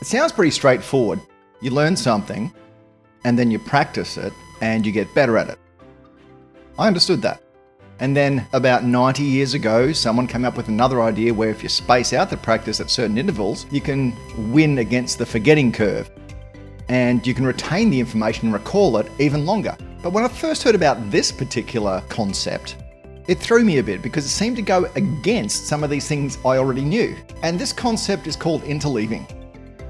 It sounds pretty straightforward. You learn something, and then you practice it, and you get better at it. I understood that. And then about 90 years ago, someone came up with another idea where if you space out the practice at certain intervals, you can win against the forgetting curve. And you can retain the information and recall it even longer. But when I first heard about this particular concept, it threw me a bit because it seemed to go against some of these things I already knew. And this concept is called interleaving.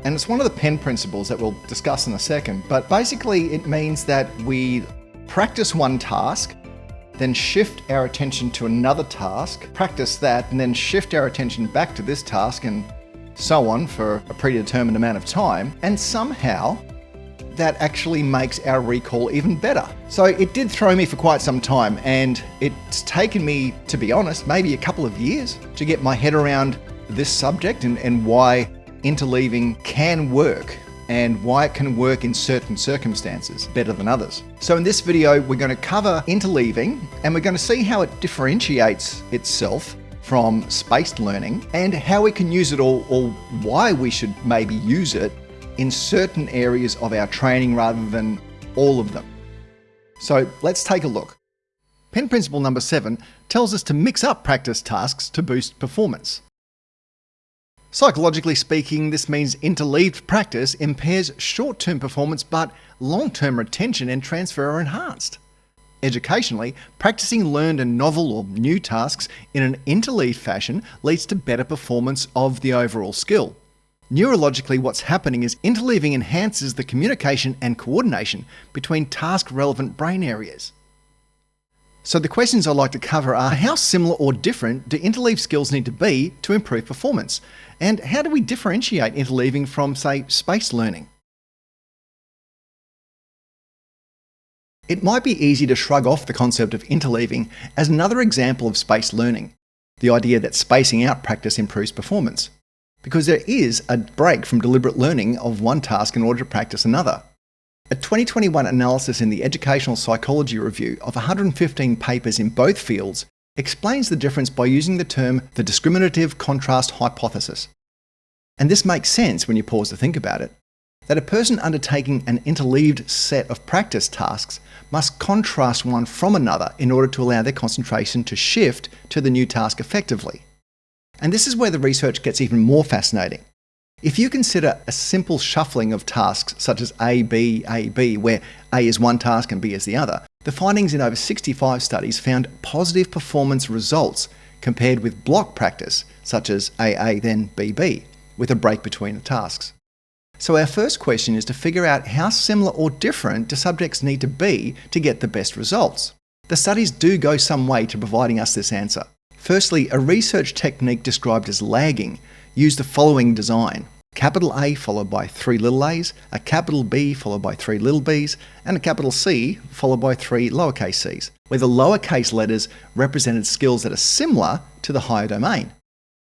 And it's one of the Penn principles that we'll discuss in a second. But basically it means that we practice one task, then shift our attention to another task, practice that, and then shift our attention back to this task, and so on for a predetermined amount of time. And somehow that actually makes our recall even better. So it did throw me for quite some time, and it's taken me, to be honest, maybe a couple of years to get my head around this subject and why interleaving can work and why it can work in certain circumstances better than others. So in this video, we're going to cover interleaving, and we're going to see how it differentiates itself from spaced learning and how we can use it or why we should maybe use it in certain areas of our training rather than all of them. So let's take a look. Penn principle number 7 tells us to mix up practice tasks to boost performance. Psychologically speaking, this means interleaved practice impairs short-term performance, but long-term retention and transfer are enhanced. Educationally, practicing learned and novel or new tasks in an interleaved fashion leads to better performance of the overall skill. Neurologically, what's happening is interleaving enhances the communication and coordination between task-relevant brain areas. So the questions I'd like to cover are: how similar or different do interleaved skills need to be to improve performance? And how do we differentiate interleaving from, say, spaced learning? It might be easy to shrug off the concept of interleaving as another example of spaced learning, the idea that spacing out practice improves performance, because there is a break from deliberate learning of one task in order to practice another. A 2021 analysis in the Educational Psychology Review of 115 papers in both fields explains the difference by using the term the discriminative contrast hypothesis. And this makes sense when you pause to think about it, that a person undertaking an interleaved set of practice tasks must contrast one from another in order to allow their concentration to shift to the new task effectively. And this is where the research gets even more fascinating. If you consider a simple shuffling of tasks such as A, B, where A is one task and B is the other, the findings in over 65 studies found positive performance results compared with block practice such as AA then BB, with a break between the tasks. So our first question is to figure out how similar or different do subjects need to be to get the best results. The studies do go some way to providing us this answer. Firstly, a research technique described as lagging used the following design: capital A followed by 3 little a's, a capital B followed by 3 little b's, and a capital C followed by 3 lowercase c's, where the lowercase letters represented skills that are similar to the higher domain.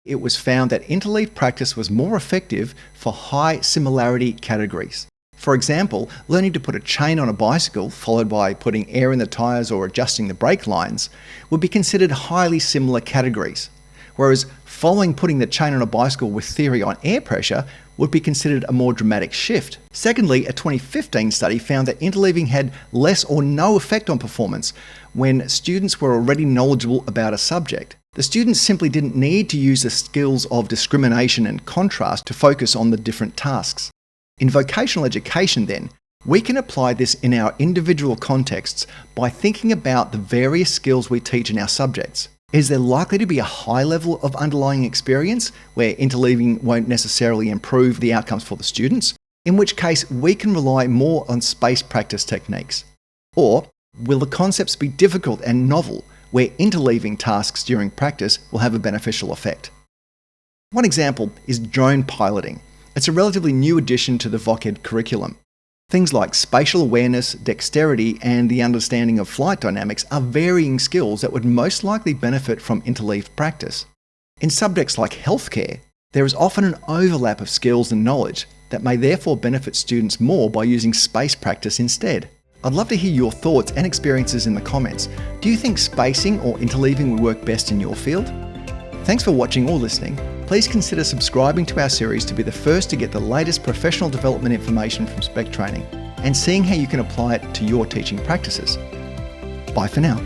It was found that interleaved practice was more effective for high similarity categories. For example, learning to put a chain on a bicycle followed by putting air in the tyres or adjusting the brake lines would be considered highly similar categories, whereas following putting the chain on a bicycle with theory on air pressure would be considered a more dramatic shift. Secondly, a 2015 study found that interleaving had less or no effect on performance when students were already knowledgeable about a subject. The students simply didn't need to use the skills of discrimination and contrast to focus on the different tasks. In vocational education then, we can apply this in our individual contexts by thinking about the various skills we teach in our subjects. Is there likely to be a high level of underlying experience where interleaving won't necessarily improve the outcomes for the students? In which case, we can rely more on spaced practice techniques. Or will the concepts be difficult and novel where interleaving tasks during practice will have a beneficial effect? One example is drone piloting. It's a relatively new addition to the VocEd curriculum. Things like spatial awareness, dexterity, and the understanding of flight dynamics are varying skills that would most likely benefit from interleaved practice. In subjects like healthcare, there is often an overlap of skills and knowledge that may therefore benefit students more by using spaced practice instead. I'd love to hear your thoughts and experiences in the comments. Do you think spacing or interleaving would work best in your field? Thanks for watching or listening. please consider subscribing to our series to be the first to get the latest professional development information from Spec Training and seeing how you can apply it to your teaching practices. Bye for now.